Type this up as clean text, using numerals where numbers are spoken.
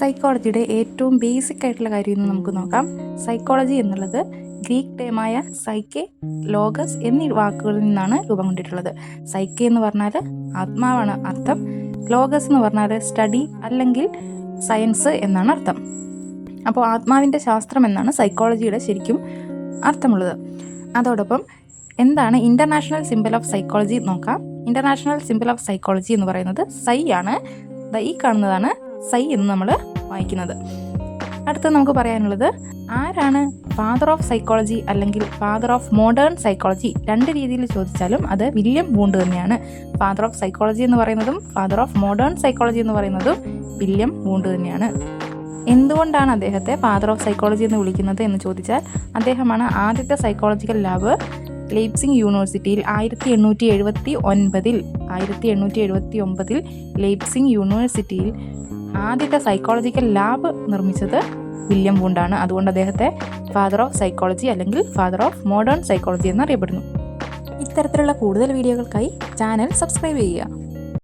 സൈക്കോളജിയുടെ ഏറ്റവും ബേസിക് ആയിട്ടുള്ള കാര്യം ഇന്ന് നമുക്ക് നോക്കാം. സൈക്കോളജി എന്നുള്ളത് ഗ്രീക്ക് ടേമായ സൈക്കെ, ലോഗസ് എന്നീ വാക്കുകളിൽ നിന്നാണ് രൂപം കൊണ്ടിട്ടുള്ളത്. സൈക്കെ എന്ന് പറഞ്ഞാൽ ആത്മാവാണ് അർത്ഥം. ലോഗസ് എന്ന് പറഞ്ഞാൽ സ്റ്റഡി അല്ലെങ്കിൽ സയൻസ് എന്നാണ് അർത്ഥം. അപ്പോൾ ആത്മാവിൻ്റെ ശാസ്ത്രം എന്നാണ് സൈക്കോളജിയുടെ ശരിക്കും അർത്ഥമുള്ളത്. അതോടൊപ്പം എന്താണ് ഇൻ്റർനാഷണൽ സിംബൽ ഓഫ് സൈക്കോളജി നോക്കാം. ഇൻ്റർനാഷണൽ സിംബൽ ഓഫ് സൈക്കോളജി എന്ന് പറയുന്നത് സൈ ആണ്. ഈ കാണുന്നതാണ് സൈ എന്ന് നമ്മൾ വായിക്കുന്നത്. അടുത്ത് നമുക്ക് പറയാനുള്ളത് ആരാണ് ഫാദർ ഓഫ് സൈക്കോളജി അല്ലെങ്കിൽ ഫാദർ ഓഫ് മോഡേൺ സൈക്കോളജി. രണ്ട് രീതിയിൽ ചോദിച്ചാലും അത് വില്യം വൂണ്ട് തന്നെയാണ്. ഫാദർ ഓഫ് സൈക്കോളജി എന്ന് പറയുന്നതും ഫാദർ ഓഫ് മോഡേൺ സൈക്കോളജി എന്ന് പറയുന്നതും വില്യം വൂണ്ട് തന്നെയാണ്. എന്തുകൊണ്ടാണ് അദ്ദേഹത്തെ ഫാദർ ഓഫ് സൈക്കോളജി എന്ന് വിളിക്കുന്നത് എന്ന് ചോദിച്ചാൽ, അദ്ദേഹമാണ് ആദ്യത്തെ സൈക്കോളജിക്കൽ ലാബ് ലൈപ്സിംഗ് യൂണിവേഴ്സിറ്റിയിൽ 1879 ലൈപ്സിംഗ് യൂണിവേഴ്സിറ്റിയിൽ ആദ്യത്തെ സൈക്കോളജിക്കൽ ലാബ് നിർമ്മിച്ചത് വില്യം വൂണ്ടാണ്. അതുകൊണ്ട് അദ്ദേഹത്തെ ഫാദർ ഓഫ് സൈക്കോളജി അല്ലെങ്കിൽ ഫാദർ ഓഫ് മോഡേൺ സൈക്കോളജി എന്നറിയപ്പെടുന്നു. ഇത്തരത്തിലുള്ള കൂടുതൽ വീഡിയോകൾക്കായി ചാനൽ സബ്സ്ക്രൈബ് ചെയ്യുക.